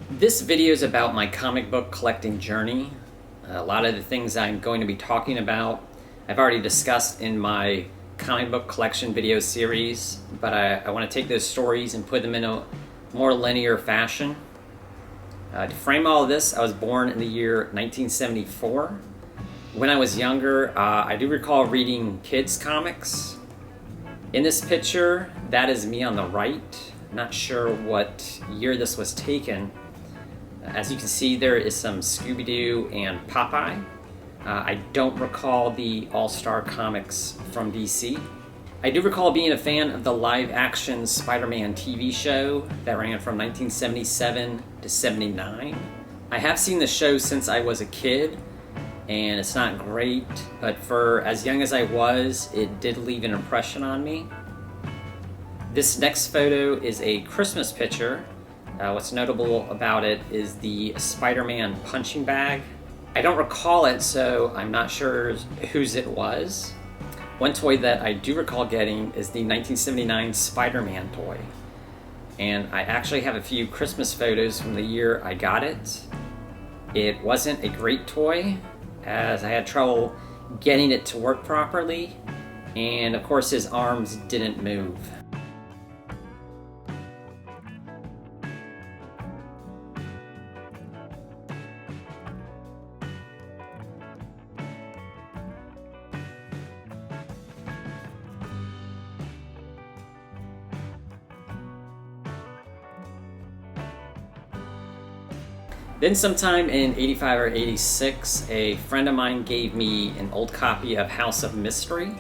This video is about my comic book collecting journey. A lot of the things I'm going to be talking about I've already discussed in my comic book collection video series, but I want to take those stories and put them in a more linear fashion. To frame all of this, I was born in the year 1974. When I was younger, I do recall reading kids' comics. In this picture, that is me on the right. Not sure what year this was taken. As you can see, there is some Scooby-Doo and Popeye. I don't recall the All-Star comics from DC. I do recall being a fan of the live-action SpiderMan TV show that ran from 1977 to 79. I have seen the show since I was a kid, and it's not great, but for as young as I was, it did leave an impression on me. This next photo is a Christmas picture. What's notable about it is the Spider-Man punching bag. I don't recall it, so I'm not sure whose it was. One toy that I do recall getting is the 1979 Spider-Man toy. And I actually have a few Christmas photos from the year I got it. It wasn't a great toy, as I had trouble getting it to work properly, and of course his arms didn't move. Then sometime in 85 or 86, a friend of mine gave me an old copy of House of Mystery.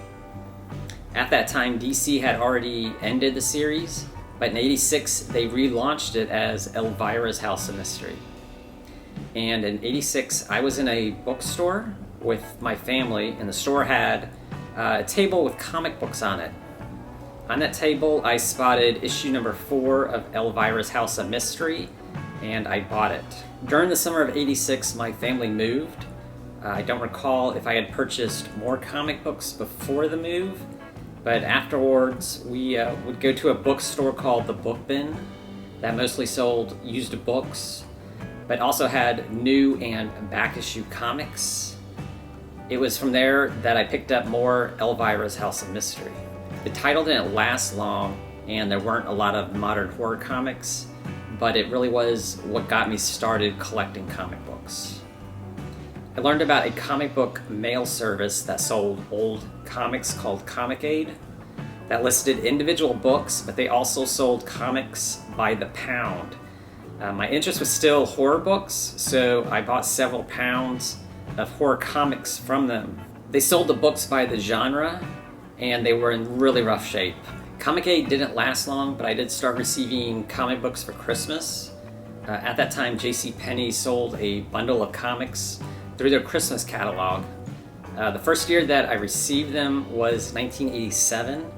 At that time, DC had already ended the series, but in 86, they relaunched it as Elvira's House of Mystery. And in 86, I was in a bookstore with my family, and the store had a table with comic books on it. On that table, I spotted issue number 4 of Elvira's House of Mystery, and I bought it. During the summer of 86, my family moved. I don't recall if I had purchased more comic books before the move, but afterwards we would go to a bookstore called the Book Bin that mostly sold used books, but also had new and back issue comics. It was from there that I picked up more Elvira's House of Mystery. The title didn't last long, and there weren't a lot of modern horror comics, but it really was what got me started collecting comic books. I learned about a comic book mail service that sold old comics called Comic Aid that listed individual books, but they also sold comics by the pound. My interest was still horror books, so I bought several pounds of horror comics from them. They sold the books by the genre, and they were in really rough shape. Comic Aid didn't last long, but I did start receiving comic books for Christmas. At that time, JCPenney sold a bundle of comics through their Christmas catalog. The first year that I received them was 1987,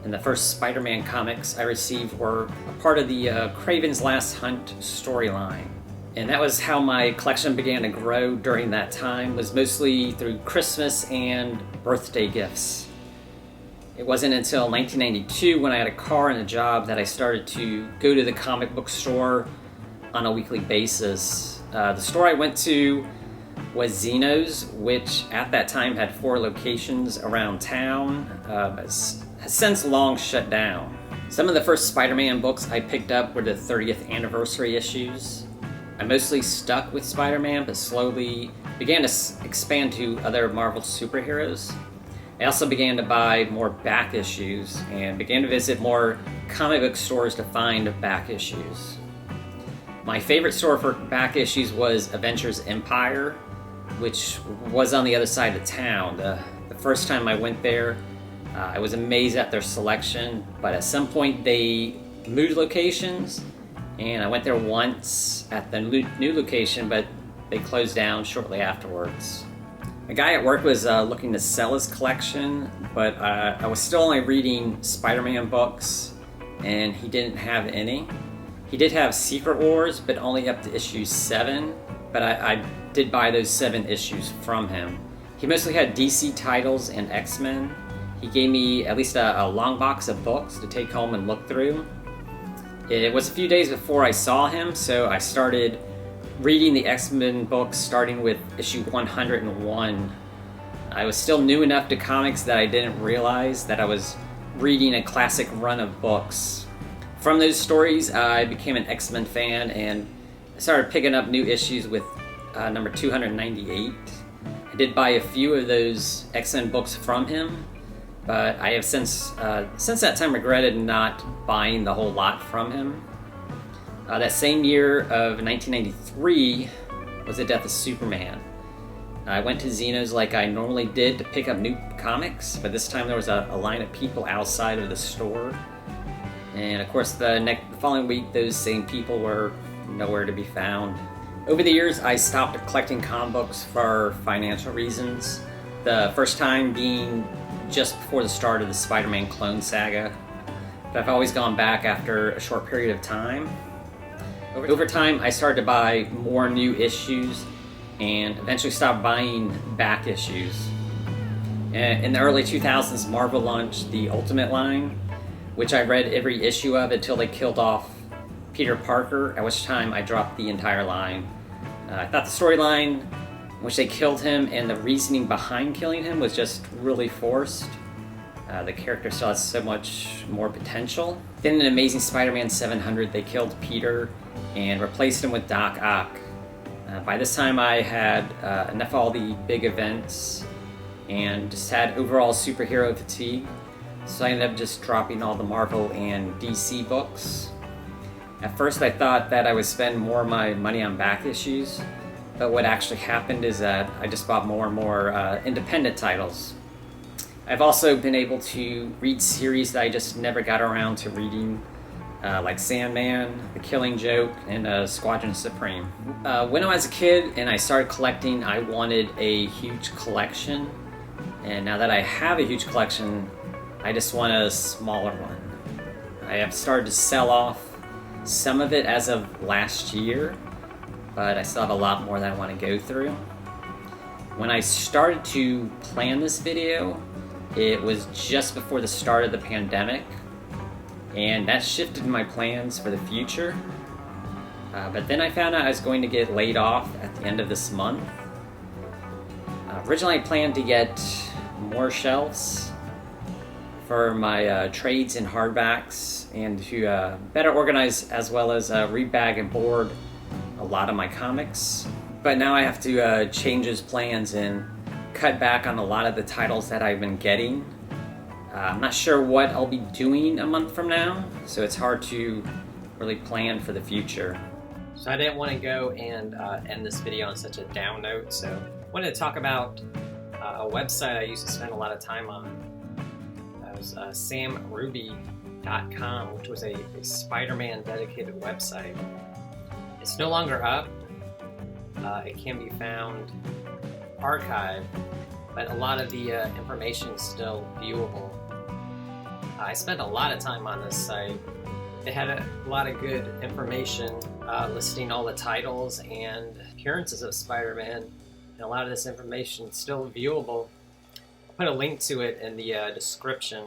and the first Spider-Man comics I received were a part of the Kraven's Last Hunt storyline. And that was how my collection began to grow during that time, was mostly through Christmas and birthday gifts. It wasn't until 1992, when I had a car and a job, that I started to go to the comic book store on a weekly basis. The store I went to was Zeno's, which at that time had 4 locations around town, has since long shut down. Some of the first Spider-Man books I picked up were the 30th anniversary issues. I mostly stuck with Spider-Man, but slowly began to expand to other Marvel superheroes. I also began to buy more back issues and began to visit more comic book stores to find back issues. My favorite store for back issues was Avengers Empire, which was on the other side of town. The first time I went there, I was amazed at their selection, but at some point they moved locations, and I went there once at the new location, but they closed down shortly afterwards. A guy at work was looking to sell his collection, but I was still only reading Spider-Man books, and he didn't have any. He did have Secret Wars, but only up to issue 7, but I did buy those 7 issues from him. He mostly had DC titles and XMen. He gave me at least a long box of books to take home and look through. It was a few days before I saw him, so I started reading the X-Men books starting with issue 101. I was still new enough to comics that I didn't realize that I was reading a classic run of books. From those stories, I became an X-Men fan and I started picking up new issues with number 298. I did buy a few of those X-Men books from him, but I have since that time regretted not buying the whole lot from him. That same year of 1993 was the death of Superman. I went to Zeno's like I normally did to pick up new comics, but this time there was a line of people outside of the store. And of course the following week those same people were nowhere to be found. Over the years I stopped collecting comic books for financial reasons. The first time being just before the start of the Spider-Man clone saga. But I've always gone back after a short period of time. Over time I started to buy more new issues and eventually stopped buying back issues. In the early 2000s, Marvel launched the Ultimate line, which I read every issue of until they killed off Peter Parker, at which time I dropped the entire line. I thought the storyline in which they killed him and the reasoning behind killing him was just really forced. The character still has so much more potential. Then in Amazing Spider-Man 700, they killed Peter and replaced him with Doc Ock. By this time I had enough of all the big events and just had overall superhero fatigue, so I ended up just dropping all the Marvel and DC books. At first I thought that I would spend more of my money on back issues, but what actually happened is that I just bought more and more independent titles. I've also been able to read series that I just never got around to reading, like Sandman, The Killing Joke, and Squadron Supreme. When I was a kid and I started collecting, I wanted a huge collection, and now that I have a huge collection, I just want a smaller one. I have started to sell off some of it as of last year, but I still have a lot more that I want to go through. When I started to plan this video, it was just before the start of the pandemic, and that shifted my plans for the future. But then I found out I was going to get laid off at the end of this month. Originally I planned to get more shelves for my trades and hardbacks and to better organize as well as rebag and board a lot of my comics. But now I have to change those plans and cut back on a lot of the titles that I've been getting. I'm not sure what I'll be doing a month from now, so it's hard to really plan for the future. So I didn't want to go and end this video on such a down note, so I wanted to talk about a website I used to spend a lot of time on. It was samruby.com, which was a Spider-Man dedicated website. It's no longer up. It can be found archived, but a lot of the information is still viewable. I spent a lot of time on this site. They had a lot of good information listing all the titles and appearances of Spider-Man, and a lot of this information is still viewable. I'll put a link to it in the description.